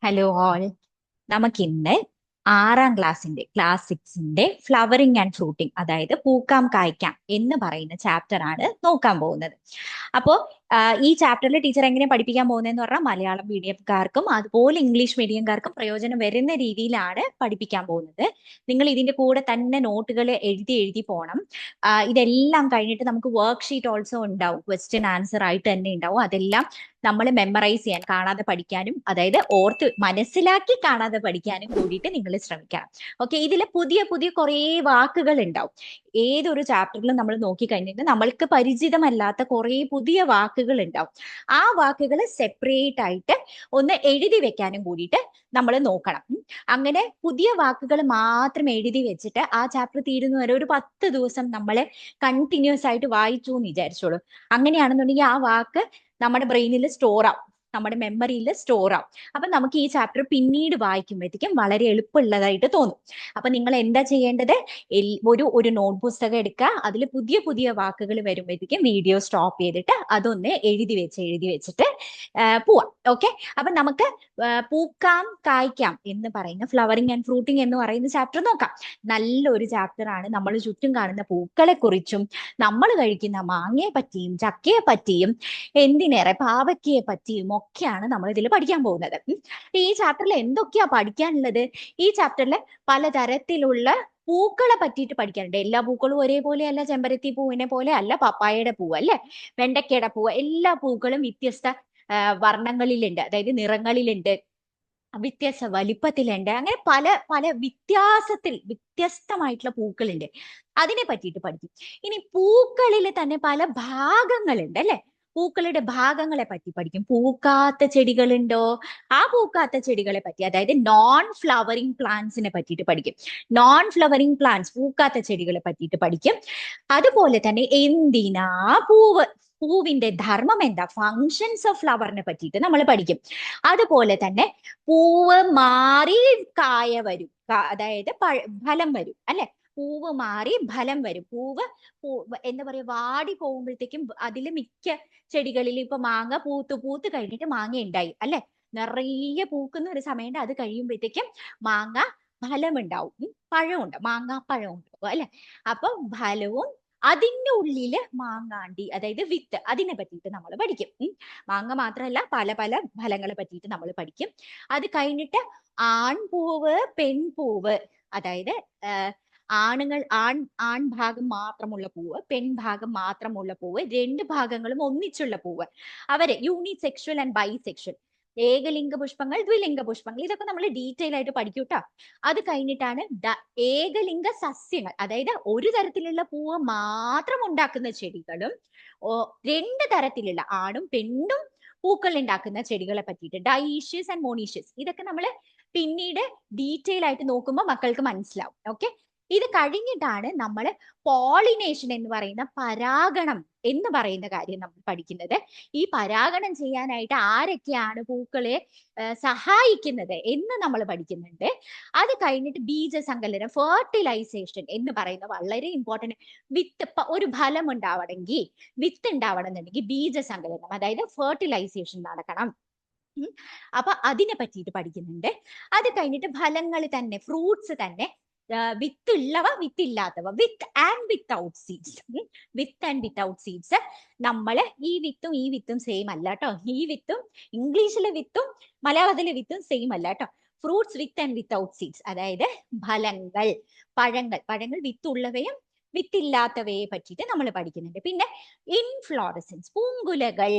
Hello all. നമുക്കിന്ന് ആറാം class സിക്സിന്റെ flowering and fruiting, അതായത് പൂക്കാം കായ്ക്കാം എന്ന് പറയുന്ന ചാപ്റ്റർ ആണ് നോക്കാൻ പോകുന്നത്. അപ്പോ ഈ ചാപ്റ്ററിൽ ടീച്ചർ എങ്ങനെ പഠിപ്പിക്കാൻ പോകുന്നതെന്ന് പറഞ്ഞാൽ മലയാളം മീഡിയംകാർക്കും അതുപോലെ ഇംഗ്ലീഷ് മീഡിയംകാർക്കും പ്രയോജനം വരുന്ന രീതിയിലാണ് പഠിപ്പിക്കാൻ പോകുന്നത്. നിങ്ങൾ ഇതിന്റെ കൂടെ തന്നെ നോട്ടുകൾ എഴുതി എഴുതി പോകണം. ഇതെല്ലാം കഴിഞ്ഞിട്ട് നമുക്ക് വർക്ക് ഷീറ്റ് ഓൾസോ ഉണ്ടാവും, ക്വസ്റ്റ്യൻ ആൻസർ ആയിട്ട് തന്നെ ഉണ്ടാവും. അതെല്ലാം നമ്മൾ മെമ്മറൈസ് ചെയ്യാൻ, കാണാതെ പഠിക്കാനും, അതായത് ഓർത്ത് മനസ്സിലാക്കി കാണാതെ പഠിക്കാനും കൂടിയിട്ട് നിങ്ങൾ ശ്രമിക്കണം. ഓക്കെ, ഇതിൽ പുതിയ പുതിയ കുറേ വാക്കുകൾ ഉണ്ടാവും. ഏതൊരു ചാപ്റ്ററിലും നമ്മൾ നോക്കിക്കഴിഞ്ഞിട്ട് നമ്മൾക്ക് പരിചിതമല്ലാത്ത കുറേ പുതിയ വാക്കുകൾ ഉണ്ടാവും. ആ വാക്കുകൾ സെപ്പറേറ്റ് ആയിട്ട് ഒന്ന് എഴുതി വെക്കാനും കൂടിയിട്ട് നമ്മൾ നോക്കണം. അങ്ങനെ പുതിയ വാക്കുകൾ മാത്രം എഴുതി വെച്ചിട്ട് ആ ചാപ്റ്റർ തീരുന്ന വരെ ഒരു 10 ദിവസം നമ്മൾ കണ്ടിന്യൂസ് ആയിട്ട് വായിച്ചു എന്ന് വിചാരിച്ചോളൂ. അങ്ങനെയാണെന്നുണ്ടെങ്കിൽ ആ വാക്ക് നമ്മുടെ ബ്രെയിനിൽ സ്റ്റോർ ആവും, നമ്മുടെ മെമ്മറിയിൽ സ്റ്റോർ ആവും. അപ്പൊ നമുക്ക് ഈ ചാപ്റ്റർ പിന്നീട് വായിക്കുമ്പോഴത്തേക്കും വളരെ എളുപ്പമുള്ളതായിട്ട് തോന്നും. അപ്പൊ നിങ്ങൾ എന്താ ചെയ്യേണ്ടത്? ഒരു നോട്ട് പുസ്തകം എടുക്കുക, അതിൽ പുതിയ പുതിയ വാക്കുകൾ വരുമ്പോഴത്തേക്കും വീഡിയോ സ്റ്റോപ്പ് ചെയ്തിട്ട് അതൊന്ന് എഴുതി വെച്ചിട്ട് പോവാം. ഓക്കെ, അപ്പൊ നമുക്ക് പൂക്കാം കായ്ക്കാം എന്ന് പറയുന്ന ഫ്ലവറിംഗ് ആൻഡ് ഫ്രൂട്ടിംഗ് എന്ന് പറയുന്ന ചാപ്റ്റർ നോക്കാം. നല്ലൊരു ചാപ്റ്റർ ആണ്. നമ്മൾ ചുറ്റും കാണുന്ന പൂക്കളെ കുറിച്ചും നമ്മൾ കഴിക്കുന്ന മാങ്ങയെ പറ്റിയും ചക്കയെ പറ്റിയും എന്തിനേറെ പാവയ്ക്കയെ പറ്റിയും ഒക്കെയാണ് നമ്മൾ ഇതിൽ പഠിക്കാൻ പോകുന്നത്. ഈ ചാപ്റ്ററിൽ എന്തൊക്കെയാ പഠിക്കാനുള്ളത്? ഈ ചാപ്റ്ററിൽ പലതരത്തിലുള്ള പൂക്കളെ പറ്റിയിട്ട് പഠിക്കാനുണ്ട്. എല്ലാ പൂക്കളും ഒരേപോലെ അല്ല, ചെമ്പരത്തി പൂവിനെ പോലെ അല്ല, പപ്പായയുടെ പൂവ് അല്ലെ, വെണ്ടക്കയുടെ പൂവ്, എല്ലാ പൂക്കളും വ്യത്യസ്ത വർണ്ണങ്ങളിലുണ്ട്, അതായത് നിറങ്ങളിലുണ്ട്, വ്യത്യസ്ത വലിപ്പത്തിലുണ്ട്. അങ്ങനെ പല പല വ്യത്യസ്തമായിട്ടുള്ള പൂക്കളുണ്ട്. അതിനെ പറ്റിയിട്ട് പഠിക്കും. ഇനി പൂക്കളിൽ തന്നെ പല ഭാഗങ്ങളുണ്ട് അല്ലെ, പൂക്കളുടെ ഭാഗങ്ങളെ പറ്റി പഠിക്കും. പൂക്കാത്ത ചെടികളുണ്ടോ? ആ പൂക്കാത്ത ചെടികളെ പറ്റി, അതായത് നോൺ ഫ്ലവറിംഗ് പ്ലാന്റ്സിനെ പറ്റിയിട്ട് പഠിക്കും. നോൺ ഫ്ലവറിംഗ് പ്ലാന്റ്സ്, പൂക്കാത്ത ചെടികളെ പറ്റിയിട്ട് പഠിക്കും. അതുപോലെ തന്നെ എന്തിനാ പൂവ്, പൂവിന്റെ ധർമ്മം എന്താ, ഫങ്ഷൻസ് ഓഫ് ഫ്ലവറിനെ പറ്റിയിട്ട് നമ്മൾ പഠിക്കും. അതുപോലെ തന്നെ പൂവ് മാറി കായ വരും, അതായത് ഫലം വരും അല്ലെ. പൂവ് മാറി ഫലം വരും. എന്താ പറയാ, വാടി പോകുമ്പോഴത്തേക്കും അതിൽ മിക്ക ചെടികളിൽ ഇപ്പൊ മാങ്ങ പൂത്ത് പൂത്ത് കഴിഞ്ഞിട്ട് മാങ്ങ ഉണ്ടായി അല്ലെ, നിറയെ പൂക്കുന്ന ഒരു സമയമുണ്ട്. അത് കഴിയുമ്പോഴത്തേക്കും മാങ്ങ ഫലം ഉണ്ടാവും, പഴമുണ്ട്, മാങ്ങ പഴം ഉണ്ടാവും അല്ലെ. അപ്പൊ ഫലവും അതിൻ്റെ ഉള്ളില് മാങ്ങാണ്ടി, അതായത് വിത്ത്, അതിനെ പറ്റിയിട്ട് നമ്മൾ പഠിക്കും. മാങ്ങ മാത്രമല്ല, പല പല ഫലങ്ങളെ പറ്റിയിട്ട് നമ്മൾ പഠിക്കും. അത് കഴിഞ്ഞിട്ട് ആൺപൂവ് പെൺപൂവ്, അതായത് ആൺ ഭാഗം മാത്രമുള്ള പൂവ്, പെൺഭാഗം മാത്രമുള്ള പൂവ്, രണ്ട് ഭാഗങ്ങളും ഒന്നിച്ചുള്ള പൂവ്, അവരെ യൂണിസെക്ഷൽ ആൻഡ് ബൈസെക്ഷൽ, ഏകലിംഗ പുഷ്പങ്ങൾ, ദ്വിലിംഗ പുഷ്പങ്ങൾ, ഇതൊക്കെ നമ്മൾ ഡീറ്റെയിൽ ആയിട്ട് പഠിക്കും കേട്ടോ. അത് കഴിഞ്ഞിട്ടാണ് ഏകലിംഗ സസ്യങ്ങൾ, അതായത് ഒരു തരത്തിലുള്ള പൂവ് മാത്രം ഉണ്ടാക്കുന്ന ചെടികളും രണ്ട് തരത്തിലുള്ള ആണും പെണ്ണും പൂക്കൾ ഉണ്ടാക്കുന്ന ചെടികളെ പറ്റിയിട്ട്, ഡൈഷ്യസ് ആൻഡ് മോണീഷ്യസ്, ഇതൊക്കെ നമ്മൾ പിന്നീട് ഡീറ്റെയിൽ ആയിട്ട് നോക്കുമ്പോൾ മക്കൾക്ക് മനസ്സിലാവും. ഓക്കെ, ഇത് കഴിഞ്ഞിട്ടാണ് നമ്മൾ പോളിനേഷൻ എന്ന് പറയുന്ന, പരാഗണം എന്ന് പറയുന്ന കാര്യം നമ്മൾ പഠിക്കുന്നത്. ഈ പരാഗണം ചെയ്യാനായിട്ട് ആരൊക്കെയാണ് പൂക്കളെ സഹായിക്കുന്നത് എന്ന് നമ്മൾ പഠിക്കുന്നുണ്ട്. അത് കഴിഞ്ഞിട്ട് ബീജസങ്കലനം, ഫെർട്ടിലൈസേഷൻ എന്ന് പറയുന്ന വളരെ ഇമ്പോർട്ടന്റ്. വിത്ത്, ഒരു ഫലം ഉണ്ടാവണമെങ്കിൽ, വിത്ത് ഉണ്ടാവണമെന്നുണ്ടെങ്കിൽ ബീജസങ്കലനം, അതായത് ഫെർട്ടിലൈസേഷൻ നടക്കണം. അപ്പൊ അതിനെ പറ്റിയിട്ട് പഠിക്കുന്നുണ്ട്. അത് കഴിഞ്ഞിട്ട് ഫലങ്ങൾ തന്നെ, ഫ്രൂട്ട്സ് തന്നെ, വിത്തുള്ളവ വിത്തില്ലാത്തവ, with and without seeds. With and without seeds, നമ്മള് ഈ വിത്തും സെയിം അല്ല കേട്ടോ. ഈ വിത്തും, ഇംഗ്ലീഷിലെ വിത്തും മലയാളത്തിലെ വിത്തും സെയിം അല്ല കേട്ടോ. Fruits with and without seeds, അതായത് ഫലങ്ങൾ, പഴങ്ങൾ വിത്തുള്ളവയും വിത്തില്ലാത്തവയെ പറ്റിയിട്ട് നമ്മൾ പഠിക്കുന്നുണ്ട്. പിന്നെ ഇൻഫ്ലോറസൻസ്, പൂങ്കുലകൾ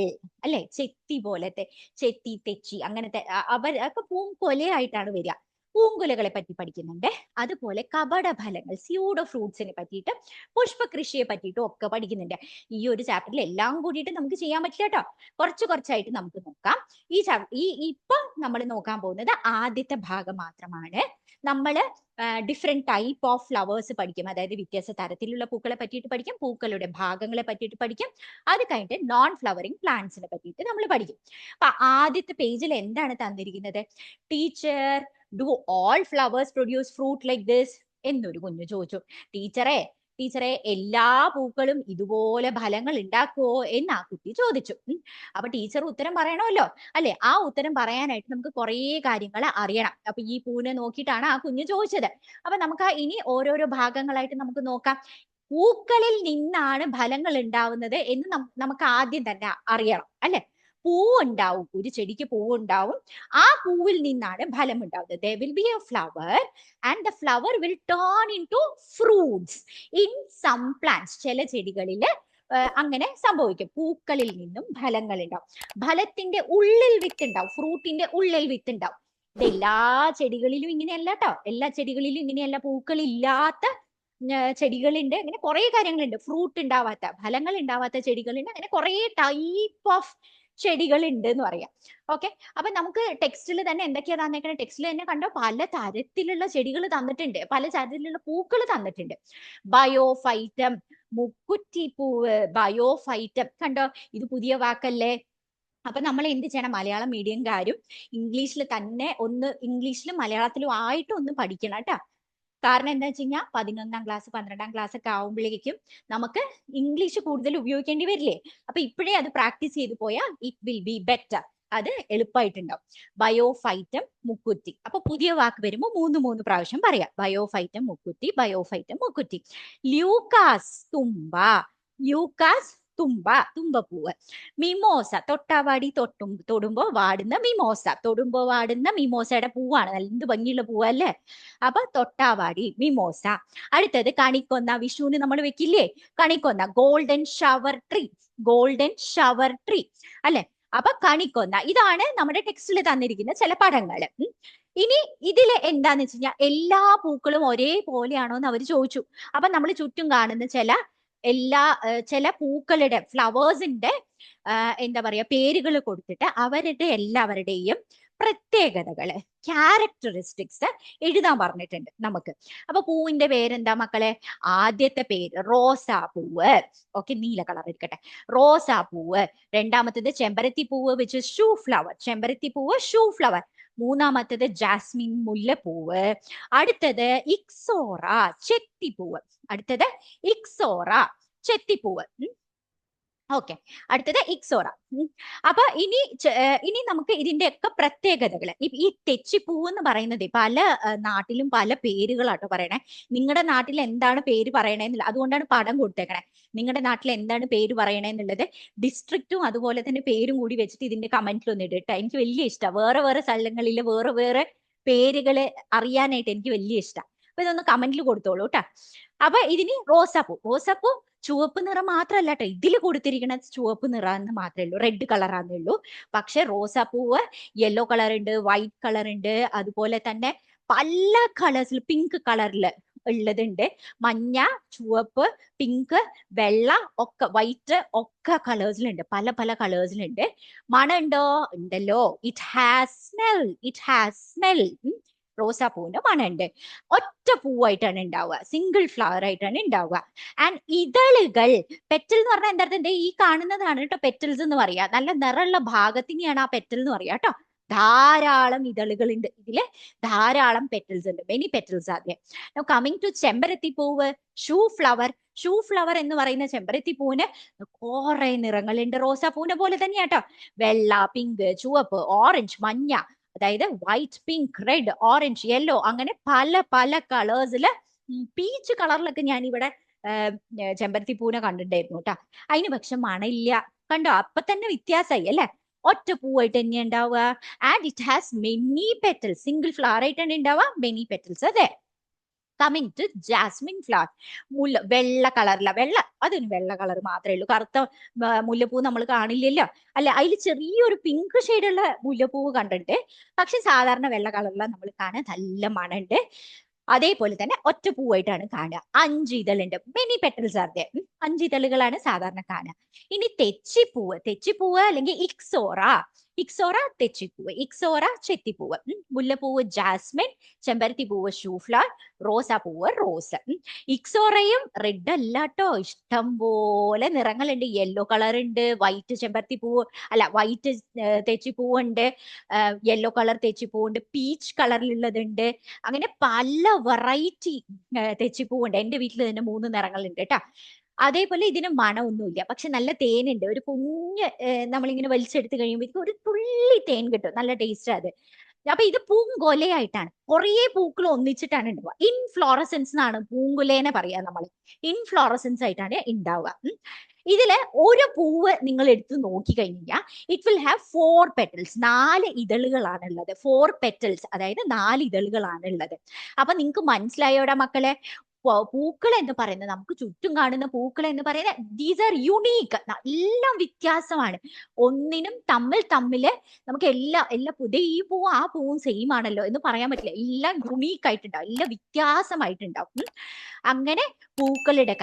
അല്ലെ, ചെത്തി പോലത്തെ, ചെത്തി തെച്ചി അങ്ങനത്തെ, അവരൊക്കെ പൂങ്കൊലയായിട്ടാണ് വരിക. പൂങ്കുലകളെ പറ്റി പഠിക്കുന്നുണ്ട്. അതുപോലെ കപടഫലങ്ങൾ, സ്യൂഡോ ഫ്രൂട്ട്സിനെ പറ്റിയിട്ട്, പുഷ്പകൃഷിയെ പറ്റിയിട്ടും ഒക്കെ പഠിക്കുന്നുണ്ട്. ഈ ഒരു ചാപ്റ്ററിൽ എല്ലാം കൂടിയിട്ട് നമുക്ക് ചെയ്യാൻ പറ്റില്ല കേട്ടോ. കുറച്ചായിട്ട് നമുക്ക് നോക്കാം. ഇപ്പൊ നമ്മൾ നോക്കാൻ പോകുന്നത് ആദ്യത്തെ ഭാഗം മാത്രമാണ്. നമ്മൾ ഡിഫറെന്റ് ടൈപ്പ് ഓഫ് ഫ്ലവേഴ്സ് പഠിക്കും, അതായത് വ്യത്യസ്ത തരത്തിലുള്ള പൂക്കളെ പറ്റിയിട്ട് പഠിക്കും, പൂക്കളുടെ ഭാഗങ്ങളെ പറ്റിയിട്ട് പഠിക്കും. അത് കഴിഞ്ഞിട്ട് നോൺ ഫ്ലവറിംഗ് പ്ലാന്റ്സിനെ പറ്റിയിട്ട് നമ്മൾ പഠിക്കും. അപ്പൊ ആദ്യത്തെ പേജിൽ എന്താണ് തന്നിരിക്കുന്നത്? Teacher, do all flowers produce fruit like this എന്നൊരു കുഞ്ഞു ചോദിച്ചു. ടീച്ചറെ, ടീച്ചറെ എല്ലാ പൂക്കളും ഇതുപോലെ ഫലങ്ങൾ ഉണ്ടാക്കുവോ എന്ന് ആ കുട്ടി ചോദിച്ചു. അപ്പൊ ടീച്ചർ ഉത്തരം പറയണമല്ലോ അല്ലെ? ആ ഉത്തരം പറയാനായിട്ട് നമുക്ക് കുറേ കാര്യങ്ങൾ അറിയണം. അപ്പൊ ഈ പൂവിനെ നോക്കിയിട്ടാണ് ആ കുഞ്ഞ് ചോദിച്ചത്. അപ്പൊ നമുക്ക് ഇനി ഓരോരോ ഭാഗങ്ങളായിട്ട് നമുക്ക് നോക്കാം. പൂക്കളിൽ നിന്നാണ് ഫലങ്ങൾ ഉണ്ടാവുന്നത് എന്ന് നമുക്ക് ആദ്യം തന്നെ അറിയണം അല്ലെ? പൂവുണ്ടാവും, ഒരു ചെടിക്ക് പൂവുണ്ടാവും, ആ പൂവിൽ നിന്നാണ് ഫലം ഉണ്ടാവുന്നത്. There will be a flower and the flower will turn into fruits in some plants. ചില ചെടികളിൽ അങ്ങനെ സംഭവിക്കും. പൂക്കളിൽ നിന്നും ഫലങ്ങൾ ഉണ്ടാവും. ഫലത്തിന്റെ ഉള്ളിൽ വിത്തുണ്ടാവും, ഫ്രൂട്ടിന്റെ ഉള്ളിൽ വിത്തുണ്ടാവും. ഇത് എല്ലാ ചെടികളിലും ഇങ്ങനെയല്ല കേട്ടോ, എല്ലാ ചെടികളിലും ഇങ്ങനെയല്ല. പൂക്കളില്ലാത്ത ചെടികളുണ്ട്, അങ്ങനെ കുറെ കാര്യങ്ങളുണ്ട്. ഫ്രൂട്ട് ഉണ്ടാവാത്ത, ഫലങ്ങൾ ഉണ്ടാവാത്ത ചെടികളുണ്ട്, അങ്ങനെ കുറെ ടൈപ്പ് ഓഫ് ചെടികൾ ഉണ്ട് എന്ന് പറയാം. ഓക്കെ, അപ്പൊ നമുക്ക് ടെക്സ്റ്റിൽ തന്നെ എന്തൊക്കെയാ തന്നേക്കണേ? ടെക്സ്റ്റിൽ തന്നെ കണ്ടോ, പല തരത്തിലുള്ള ചെടികൾ തന്നിട്ടുണ്ട്, പല തരത്തിലുള്ള പൂക്കൾ തന്നിട്ടുണ്ട്. ബയോഫൈറ്റം, മുക്കുറ്റിപ്പൂവ്, ബയോഫൈറ്റം. കണ്ടോ, ഇത് പുതിയ വാക്കല്ലേ? അപ്പൊ നമ്മൾ എന്ത് ചെയ്യണം? മലയാളം മീഡിയംകാരും ഇംഗ്ലീഷിൽ തന്നെ ഇംഗ്ലീഷിലും മലയാളത്തിലും ആയിട്ട് ഒന്ന് പഠിക്കണം കേട്ടോ. കാരണം എന്താ വെച്ച് കഴിഞ്ഞാൽ 11ാം ക്ലാസ് 12ാം ക്ലാസ് ഒക്കെ ആവുമ്പോഴേക്കും നമുക്ക് ഇംഗ്ലീഷ് കൂടുതൽ ഉപയോഗിക്കേണ്ടി വരില്ലേ? അപ്പൊ ഇപ്പോഴേ അത് പ്രാക്ടീസ് ചെയ്തു പോയാൽ ഇറ്റ് വിൽ ബി ബെറ്റർ, അത് എളുപ്പമായിട്ടുണ്ടാവും. ബയോഫൈറ്റം, മുക്കുറ്റി. അപ്പൊ പുതിയ വാക്ക് വരുമ്പോൾ മൂന്ന് പ്രാവശ്യം പറയാം. ബയോഫൈറ്റം, മുക്കുറ്റി, ബയോഫൈറ്റം, മുക്കുറ്റി. ല്യൂക്കാസ്, തുമ്പ. ല്യൂക്കാസ്, തുമ്പ, തുമ്പപ്പൂവ്. മിമോസ, തൊട്ടാവാടി, തൊടുമ്പോ വാടുന്ന മിമോസ. തൊടുമ്പോ വാടുന്ന മിമോസയുടെ പൂവാണ്, നല്ല ഭംഗിയുള്ള പൂവ് അല്ലേ? അപ്പൊ തൊട്ടാവാടി, മിമോസ. അടുത്തത് കണിക്കൊന്ന, വിഷുവിന് നമ്മൾ വെക്കില്ലേ കണിക്കൊന്ന. Golden shower tree, golden shower tree അല്ലെ? അപ്പൊ കണിക്കൊന്ന. ഇതാണ് നമ്മുടെ ടെക്സ്റ്റിൽ തന്നിരിക്കുന്ന ചില പടങ്ങള്. ഇനി ഇതില് എന്താന്ന് വെച്ച് കഴിഞ്ഞാൽ എല്ലാ പൂക്കളും ഒരേപോലെയാണോ എന്ന് അവർ ചോദിച്ചു. അപ്പൊ നമ്മൾ ചുറ്റും കാണുന്ന ചില പൂക്കളുടെ, ഫ്ലവേഴ്സിന്റെ എന്താ പറയാ, പേരുകൾ കൊടുത്തിട്ട് അവരുടെ എല്ലാവരുടെയും പ്രത്യേകതകള്, ക്യാരക്ടറിസ്റ്റിക്സ് എഴുതാൻ പറഞ്ഞിട്ടുണ്ട് നമുക്ക്. അപ്പൊ പൂവിന്റെ പേരെന്താ മക്കളെ? ആദ്യത്തെ പേര് റോസാ പൂവ്. ഓക്കെ, നീല കളർ ഇരിക്കട്ടെ. റോസാ പൂവ്. രണ്ടാമത്തേത് ചെമ്പരത്തി പൂവ്, വിച്ച് ഇസ് ഷൂ ഫ്ലവർ. ചെമ്പരത്തി പൂവ്, ഷൂ ഫ്ലവർ. മൂന്നാമത്തേത് ജാസ്മിൻ, മുല്ലപ്പൂവ്. അടുത്തത് ഇക്സോറ, ചെത്തിപ്പൂവ്. അടുത്തത് ഇക്സോറ, ചെത്തിപ്പൂവ്. ഓക്കെ, അടുത്തത് ഇക്സോറ. അപ്പൊ ഇനി നമുക്ക് ഇതിന്റെയൊക്കെ പ്രത്യേകതകൾ. ഈ തെച്ചിപ്പൂവ് എന്ന് പറയുന്നത് പല നാട്ടിലും പല പേരുകളാട്ടോ പറയണേ. നിങ്ങളുടെ നാട്ടിൽ എന്താണ് പേര് പറയണേന്നില്ല, അതുകൊണ്ടാണ് പടം കൊടുത്തേക്കണേ. നിങ്ങളുടെ നാട്ടിൽ എന്താണ് പേര് പറയണേന്നുള്ളത് ഡിസ്ട്രിക്റ്റും അതുപോലെ തന്നെ പേരും കൂടി വെച്ചിട്ട് ഇതിന്റെ കമന്റിൽ ഒന്ന് ഇടട്ടെ. എനിക്ക് വലിയ ഇഷ്ടമാണ് വേറെ വേറെ സ്ഥലങ്ങളിൽ വേറെ വേറെ പേരുകള് അറിയാനായിട്ട്, എനിക്ക് വലിയ ഇഷ്ടമാണ്. അപ്പൊ ഇതൊന്ന് കമന്റിൽ കൊടുത്തോളൂ കേട്ടോ. അപ്പൊ ഇതിന് റോസാപ്പൂ. റോസാപ്പൂ ചുവപ്പ് നിറം മാത്രമല്ല കേട്ടോ, ഇതിൽ കൊടുത്തിരിക്കുന്ന ചുവപ്പ് നിറം എന്ന് മാത്രമേ ഉള്ളൂ, റെഡ് കളറാന്നേ ഉള്ളൂ. പക്ഷെ റോസാപ്പൂവ് യെല്ലോ കളർ ഉണ്ട്, വൈറ്റ് കളർ ഉണ്ട്, അതുപോലെ തന്നെ പല കളേഴ്സിൽ, പിങ്ക് കളറിൽ ഉള്ളതുണ്ട്, മഞ്ഞ, ചുവപ്പ്, പിങ്ക്, വെള്ള ഒക്കെ, വൈറ്റ് ഒക്കെ കളേഴ്സിലുണ്ട്, പല പല കളേഴ്സിലുണ്ട്. മണം ഉണ്ടോ? ഉണ്ടല്ലോ. It has smell, it has smell. റോസാപ്പൂവിന്റെ മണമുണ്ട്. ഒറ്റ പൂവായിട്ടാണ് ഉണ്ടാവുക, സിംഗിൾ ഫ്ലവർ ആയിട്ടാണ് ഉണ്ടാവുക. ആൻഡ് ഇതളുകൾ, പെറ്റൽ എന്ന് പറഞ്ഞാൽ എന്താ? ഈ കാണുന്നതാണ് കേട്ടോ പെറ്റൽസ് എന്ന് പറയാ. നല്ല നിറമുള്ള ഭാഗത്തിനെയാണ് ആ പെറ്റൽ എന്ന് പറയാ കേട്ടോ. ധാരാളം ഇതളുകൾ ഉണ്ട് ഇതില്, ധാരാളം പെറ്റൽസ് ഉണ്ട്, മെനി പെറ്റൽസ്. ആദ്യം കമ്മിങ് ടു ചെമ്പരത്തി പൂവ്, ഷൂ ഫ്ലവർ. ഷൂ ഫ്ലവർ എന്ന് പറയുന്ന ചെമ്പരത്തി പൂവിന് കുറെ നിറങ്ങളുണ്ട്, റോസാപ്പൂവിനെ പോലെ തന്നെയാട്ടോ. വെള്ള, പിങ്ക്, ചുവപ്പ്, ഓറഞ്ച്, മഞ്ഞ, അതായത് white, pink, red, orange, yellow, അങ്ങനെ പല പല കളേഴ്സില്. പീച്ച് കളറിലൊക്കെ ഞാൻ ഇവിടെ ചെമ്പരത്തി പൂവിനെ കണ്ടിട്ടുണ്ടായിരുന്നു കേട്ടോ. അതിന് പക്ഷെ മണയില്ല, കണ്ടോ? അപ്പൊ തന്നെ വ്യത്യാസമായി അല്ലെ? ഒറ്റ പൂവായിട്ട് തന്നെ ഉണ്ടാവുക. And it has many petals, single flower ആയിട്ടാണ് ഉണ്ടാവുക, മെനി പെറ്റൽസ്. അതെ. കമ്മിങ് ടു ജാസ്മിൻ ഫ്ലവർ, വെള്ള കളറില. അതിന് വെള്ള കളർ മാത്രമേ ഉള്ളൂ, കറുത്ത മുല്ലപ്പൂ നമ്മൾ കാണില്ലല്ലോ അല്ലെ? അതിൽ ചെറിയൊരു പിങ്ക് ഷെയ്ഡുള്ള മുല്ലപ്പൂവ് കണ്ടിട്ട്, പക്ഷെ സാധാരണ വെള്ള കളറില നമ്മൾ കാണാൻ, നല്ല മണമുണ്ട്. അതേപോലെ തന്നെ ഒറ്റ പൂവായിട്ടാണ് കാണുക. 5 ഇതളുണ്ട്, മെനി പെറ്റൽസ് ആർ ദേർ. 5 ഇതളുകളാണ് സാധാരണ കാണുക. ഇനി തെച്ചിപ്പൂവ് അല്ലെങ്കിൽ ഇക്സോറ. ഇക്സോറ തെച്ചിപ്പൂവ്, ഇക്സോറ ചെത്തിപ്പൂവ്, മുല്ലപ്പൂവ് ജാസ്മിൻ, ചെമ്പരത്തിപ്പൂവ് ഷൂഫ്ലവർ, റോസാപ്പൂവ് റോസ്. ഇക്സോറയും റെഡ് അല്ലാട്ടോ, ഇഷ്ടം പോലെ നിറങ്ങളുണ്ട്. യെല്ലോ കളർ ഉണ്ട്, വൈറ്റ് ചെമ്പരത്തിപ്പൂവ് അല്ല വൈറ്റ് തെച്ചിപ്പൂവുണ്ട്, യെല്ലോ കളർ തെച്ചിപ്പൂവുണ്ട്, പീച്ച് കളറിലുള്ളതുണ്ട്. അങ്ങനെ പല വെറൈറ്റി തെച്ചിപ്പൂവുണ്ട്. എന്റെ വീട്ടിൽ തന്നെ 3 നിറങ്ങളുണ്ട് കേട്ടോ. അതേപോലെ ഇതിന് മണമൊന്നുമില്ല, പക്ഷെ നല്ല തേനുണ്ട്. ഒരു കുഞ്ഞ് നമ്മളിങ്ങനെ വലിച്ചെടുത്ത് കഴിയുമ്പോഴേക്കും ഒരു തുള്ളി തേൻ കിട്ടും, നല്ല ടേസ്റ്റ് അത്. അപ്പൊ ഇത് പൂങ്കൊലയായിട്ടാണ്, കുറേ പൂക്കൾ ഒന്നിച്ചിട്ടാണ് ഉണ്ടാവുക. ഇൻഫ്ലോറസൻസ് എന്നാണ് പൂങ്കുലേനെ പറയാ നമ്മൾ. ഇൻഫ്ലോറസൻസ് ആയിട്ടാണ് ഉണ്ടാവുക. ഇതില് ഒരു പൂവ് നിങ്ങൾ എടുത്ത് നോക്കി കഴിഞ്ഞാൽ ഇറ്റ് വിൽ ഹാവ് 4 പെറ്റൽസ്, 4 ഇതളുകളാണ് ഉള്ളത്. 4 പെറ്റൽസ്, അതായത് 4 ഇതളുകളാണ് ഉള്ളത്. അപ്പൊ നിങ്ങൾക്ക് മനസ്സിലായോടാ മക്കളെ, പൂക്കൾ എന്ന് പറയുന്നത്, നമുക്ക് ചുറ്റും കാണുന്ന പൂക്കൾ എന്ന് പറയുന്നത് ദീസ് ആർ യുണീക്ക്, എല്ലാം വ്യത്യാസമാണ്. ഒന്നിനും തമ്മില് നമുക്ക് എല്ലാ പുതിയ ഈ പൂവും ആ പൂവും സെയിം ആണല്ലോ എന്ന് പറയാൻ പറ്റില്ല. എല്ലാം യുണീക്ക് ആയിട്ടുണ്ടാവും, എല്ലാം വ്യത്യാസമായിട്ടുണ്ടാവും. അങ്ങനെ പൂക്കളുടെ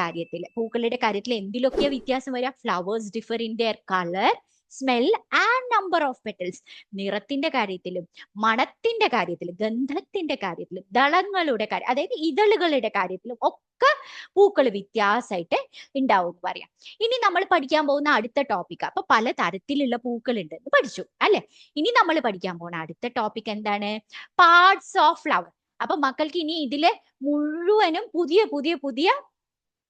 കാര്യത്തിൽ എന്തിലൊക്കെയാ വ്യത്യാസം വരിക? Flowers differ in their colour, smell and number of petals. നിറത്തിന്റെ കാര്യത്തിലും മണത്തിന്റെ കാര്യത്തിലും ഗന്ധത്തിന്റെ കാര്യത്തിലും ദളങ്ങളുടെ കാര്യം, അതായത് ഇതളുകളുടെ കാര്യത്തിലും ഒക്കെ പൂക്കൾ വ്യത്യാസമായിട്ട് ഉണ്ടാവും എന്ന് പറയാം. ഇനി നമ്മൾ പഠിക്കാൻ പോകുന്ന അടുത്ത ടോപ്പിക്, അപ്പൊ പല തരത്തിലുള്ള പൂക്കൾ ഉണ്ട് എന്ന് പഠിച്ചു അല്ലെ. ഇനി നമ്മൾ പഠിക്കാൻ പോകുന്ന അടുത്ത ടോപ്പിക് എന്താണ്? Parts of flower. അപ്പൊ മക്കൾക്ക് ഇനി ഇതില് മുഴുവനും പുതിയ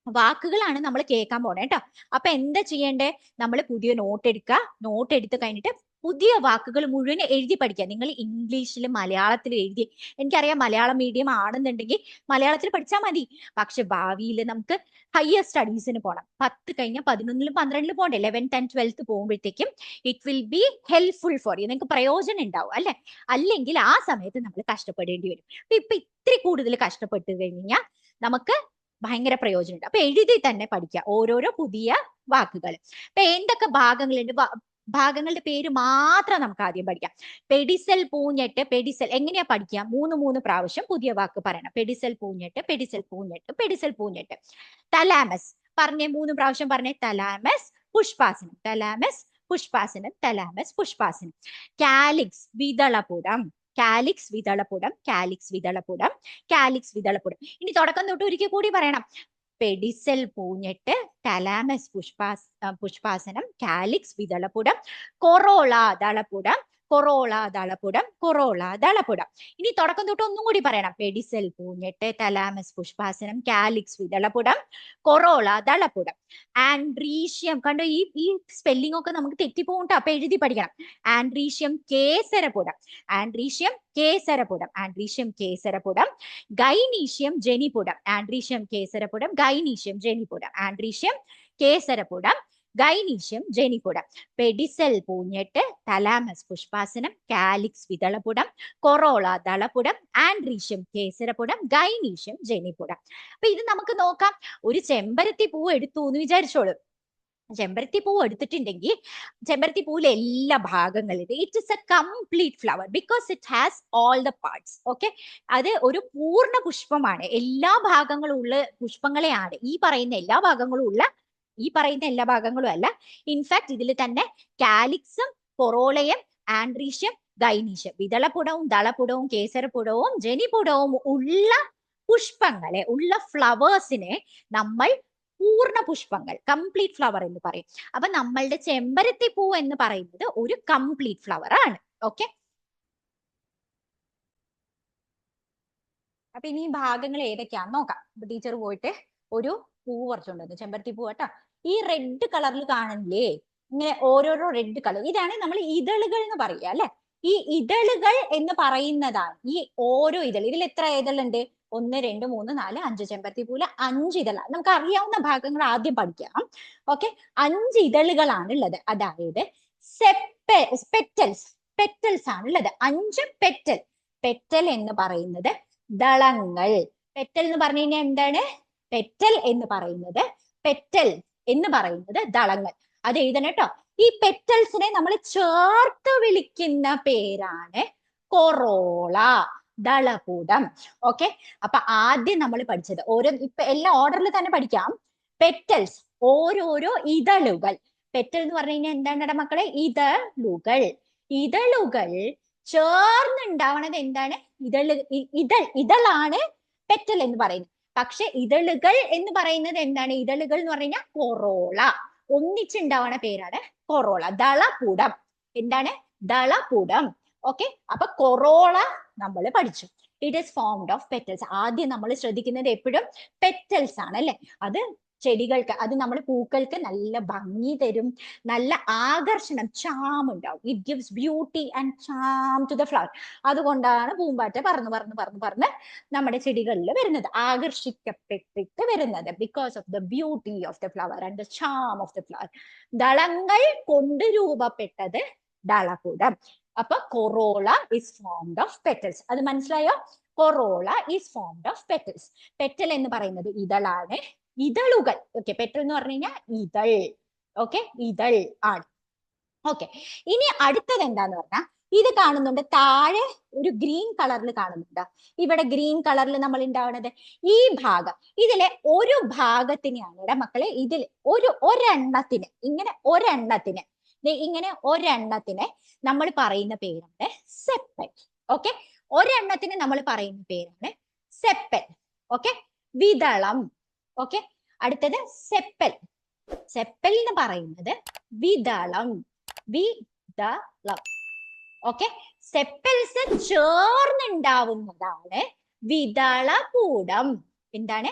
വാക്കുകളാണ് നമ്മൾ കേൾക്കാൻ പോണേ കേട്ടോ. അപ്പൊ എന്താ ചെയ്യണ്ടേ? നമ്മൾ പുതിയ നോട്ട് എടുക്കുക. നോട്ട് എടുത്ത് കഴിഞ്ഞിട്ട് പുതിയ വാക്കുകൾ മുഴുവൻ എഴുതി പഠിക്കുക. നിങ്ങൾ ഇംഗ്ലീഷിലും മലയാളത്തിലും എഴുതി, എനിക്കറിയാം മലയാളം മീഡിയം ആണെന്നുണ്ടെങ്കിൽ മലയാളത്തിൽ പഠിച്ചാൽ മതി. പക്ഷെ ഭാവിയിൽ നമുക്ക് ഹയർ സ്റ്റഡീസിന് പോകണം. 10 കഴിഞ്ഞാൽ 11ലും 12ലും പോകണ്ടേ, 11th and 12th പോകുമ്പോഴത്തേക്കും it will be helpful for you. നിങ്ങൾക്ക് പ്രയോജനം ഉണ്ടാവും അല്ലെ. അല്ലെങ്കിൽ ആ സമയത്ത് നമ്മൾ കഷ്ടപ്പെടേണ്ടി വരും. ഇപ്പൊ ഇത്തിരി കൂടുതൽ കഷ്ടപ്പെട്ട് കഴിഞ്ഞാൽ നമുക്ക് ഭയങ്കര പ്രയോജനമുണ്ട്. അപ്പൊ എഴുതി തന്നെ പഠിക്കുക ഓരോരോ പുതിയ വാക്കുകൾ. അപ്പൊ എന്തൊക്കെ ഭാഗങ്ങളുണ്ട്, ഭാഗങ്ങളുടെ പേര് മാത്രം നമുക്ക് ആദ്യം പഠിക്കാം. പെഡിസൽ പൂഞ്ഞെട്ട്. പെഡിസൽ എങ്ങനെയാ പഠിക്കുക? 3 പ്രാവശ്യം പുതിയ വാക്ക് പറയണം. പെഡിസൽ പൂഞ്ഞെട്ട്, പെഡിസൽ പൂഞ്ഞെട്ട്, പെഡിസൽ പൂഞ്ഞെട്ട്. തലാമസ് പറഞ്ഞേ, 3 പ്രാവശ്യം പറഞ്ഞേ. തലാമസ് പുഷ്പാസനം, തലാമസ് പുഷ്പാസനം, തലാമസ് പുഷ്പാസനം. കാലിക്സ് വിതളപുടം, കാലിക്സ് വിതളപുടം, കാലിക്സ് വിതളപുടം, കാലിക്സ് വിതളപുടം. ഇനി തുടക്കം തൊട്ട് ഒരിക്കൽ കൂടി പറയണം. പെഡിസൽ പൂഞ്ഞെട്ട്, തലാമസ് പുഷ്പാസനം, കാലിക്സ് വിതളപുടം, കൊറോള ദളപുടം, കൊറോള ദളപുടം, കൊറോള ദളപുടം. ഇനി തുടക്കം തൊട്ട് ഒന്നും കൂടി പറയണം. പെഡിസൽ പൂഞ്ഞെട്ട്, തലാമസ് പുഷ്പാസനം, കാലിക്സ് വിതളപുടം, കൊറോള ദളപുടം. ആൻഡ്രീഷ്യം കണ്ടോ, ഈ സ്പെല്ലിംഗ് ഒക്കെ നമുക്ക് തെറ്റിപ്പോകണ്ട. അപ്പൊ എഴുതി പഠിക്കണം. ആൻഡ്രീഷ്യം കേസരപുടം, ആൻഡ്രീഷ്യം കേസരപുടം, ആൻഡ്രീഷ്യം കേസരപുടം. ഗൈനീഷ്യം ജനിപുടം, ആൻഡ്രീഷ്യം കേസരപുടം, ഗൈനീഷ്യം ജനിപുടം, ആൻഡ്രീഷ്യം കേസരപുടം, ഗൈനീഷ്യം ജനിപുടം. പെഡിസൽ പൂഞ്ഞെട്ട്, തലാമസ് പുഷ്പാസനം, കാലിക്സ് വിതളപുടം, കൊറോള ദളപുടം, ആൻഡ്രീഷ്യം കേസരപുടം, ഗൈനീഷ്യം ജനിപുടം. അപ്പൊ ഇത് നമുക്ക് നോക്കാം. ഒരു ചെമ്പരത്തി പൂ എടുത്തു എന്ന് വിചാരിച്ചോളൂ. ചെമ്പരത്തി പൂ എടുത്തിട്ടുണ്ടെങ്കിൽ ചെമ്പരത്തി പൂവിൽ എല്ലാ ഭാഗങ്ങളും it is A complete flower because it has all the parts. Okay, അത് ഒരു പൂർണ്ണ പുഷ്പമാണ്. എല്ലാ ഭാഗങ്ങളും ഉള്ള പുഷ്പങ്ങളെയാണ് ഈ പറയുന്ന എല്ലാ ഭാഗങ്ങളും ഉള്ള, ഈ പറയുന്ന എല്ലാ ഭാഗങ്ങളും അല്ല. ഇൻഫാക്ട് ഇതിൽ തന്നെ കാലിക്സും കൊറോളയും ആൻഡ്രീഷ്യം ഗൈനീഷ്യം വിതളപുടവും ദളപുടവും കേസരപുടവും ജനിപുടവും ഉള്ള പുഷ്പങ്ങളെ, ഉള്ള ഫ്ലവേഴ്സിനെ നമ്മൾ പൂർണ്ണ പുഷ്പങ്ങൾ, കംപ്ലീറ്റ് ഫ്ലവർ എന്ന് പറയും. അപ്പൊ നമ്മളുടെ ചെമ്പരത്തി പൂ എന്ന് പറയുന്നത് ഒരു കംപ്ലീറ്റ് ഫ്ലവർ ആണ്. ഓക്കെ, അപ്പൊ ഇനി ഈ ഭാഗങ്ങൾ ഏതൊക്കെയാന്ന് നോക്കാം. ടീച്ചർ പോയിട്ട് ഒരു പൂ പറിച്ചുകൊണ്ടുവന്നു, ചെമ്പരത്തി പൂ കേട്ടോ. ഈ റെഡ് കളറിൽ കാണില്ലേ, ഇങ്ങനെ ഓരോരോ റെഡ് കളർ, ഇതാണ് നമ്മൾ ഇതളുകൾ എന്ന് പറയുക അല്ലെ. ഈ ഇതളുകൾ എന്ന് പറയുന്നതാണ് ഈ ഓരോ ഇതൾ. ഇതിൽ എത്ര ഇതളുണ്ട്? 1 2 3 4 5. ചെമ്പരത്തി പൂവില് 5 ഇതളാണ്. നമുക്ക് അറിയാവുന്ന ഭാഗങ്ങൾ ആദ്യം പഠിക്കാം. ഓക്കെ, 5 ഇതളുകളാണ് ഉള്ളത്. അതായത് പെറ്റൽസ്, പെറ്റൽസ് ആണ് ഉള്ളത്. 5 പെറ്റൽ. പെറ്റൽ എന്ന് പറയുന്നത് ദളങ്ങൾ. പെറ്റൽ എന്ന് പറഞ്ഞു കഴിഞ്ഞാൽ എന്താണ്? പെറ്റൽ എന്ന് പറയുന്നത്, പെറ്റൽ എന്ന് പറയുന്നത് ദളങ്ങൾ. അത് എഴുതണം കേട്ടോ. ഈ പെറ്റൽസിനെ നമ്മൾ ചേർത്ത് വിളിക്കുന്ന പേരാണ് കൊറോള, ദളപുടം. ഓക്കെ, അപ്പൊ ആദ്യം നമ്മൾ പഠിച്ചത് ഇപ്പൊ എല്ലാ ഓർഡറിൽ തന്നെ പഠിക്കാം. പെറ്റൽസ്, ഓരോരോ ഇതളുകൾ. പെറ്റൽ എന്ന് പറഞ്ഞു കഴിഞ്ഞാൽ എന്താണ് മക്കളെ? ഇതളുകൾ. ഇതളുകൾ ചേർന്നുണ്ടാവണത് എന്താണ്? ഇതളാണ് പെറ്റൽ എന്ന് പറയുന്നത്. പക്ഷെ ഇതളുകൾ എന്ന് പറയുന്നത് എന്താണ്? ഇതളുകൾ എന്ന് പറഞ്ഞു കഴിഞ്ഞാൽ കൊറോള. ഒന്നിച്ചുണ്ടാവണ പേരാണ് കൊറോള. ദളപുടം. എന്താണ്? ദളപുടം. ഓക്കെ, അപ്പൊ കൊറോള നമ്മൾ പഠിച്ചു. It is formed of petals. ആദ്യം നമ്മൾ ശ്രദ്ധിക്കുന്നത് എപ്പോഴും പെറ്റൽസ് ആണ് അല്ലെ. അത് ചെടികൾക്ക്, അത് നമ്മുടെ പൂക്കൾക്ക് നല്ല ഭംഗി തരും, നല്ല ആകർഷണം, ചാം ഉണ്ടാവും. It gives beauty and charm to the flower. അതുകൊണ്ടാണ് പൂമ്പാറ്റ പറന്ന് നമ്മുടെ ചെടികളിൽ വരുന്നത്, ആകർഷിക്കപ്പെട്ടിട്ട് വരുന്നത്. Because of the beauty of the flower and the charm of the flower. ദളങ്ങൾ കൊണ്ട് രൂപപ്പെട്ടത് ദളപുടം. അപ്പൊ corolla is formed of petals. അത് മനസ്സിലായോ? Corolla is formed of petals. Petal എന്ന് പറയുന്നത് ഇതളാണ്. ഇതളുകൾ, ഓക്കെ, പെറ്റൽ എന്ന് പറഞ്ഞു കഴിഞ്ഞാൽ ഇതൾ. ഓക്കെ, ഇതൾ ആണ്. ഓക്കെ, ഇനി അടുത്തത് എന്താന്ന് പറഞ്ഞാൽ, ഇത് കാണുന്നുണ്ട് താഴെ ഒരു ഗ്രീൻ കളറിൽ കാണുന്നുണ്ട്. ഇവിടെ ഗ്രീൻ കളറിൽ നമ്മൾ ഉണ്ടാവുന്നത് ഈ ഭാഗം. ഇതിലെ ഒരു ഭാഗത്തിനെയാണ് ഇവിടെ മക്കളെ, ഇതിൽ ഒരെണ്ണത്തിന്, ഇങ്ങനെ ഒരെണ്ണത്തിനെ നമ്മൾ പറയുന്ന പേരാണ് സെപ്പൽ. ഓക്കെ, ഒരെണ്ണത്തിന് നമ്മൾ പറയുന്ന പേരാണ് സെപ്പൽ. ഓക്കെ, വിതളം. ഓക്കെ, അടുത്തത് സെപ്പൽ. സെപ്പൽ എന്ന് പറയുന്നത് വിതളം. വിതളം. Okay, sepals ചേർന്നുണ്ടാവുന്നതാണ് വിതളപുടം. എന്താണ്?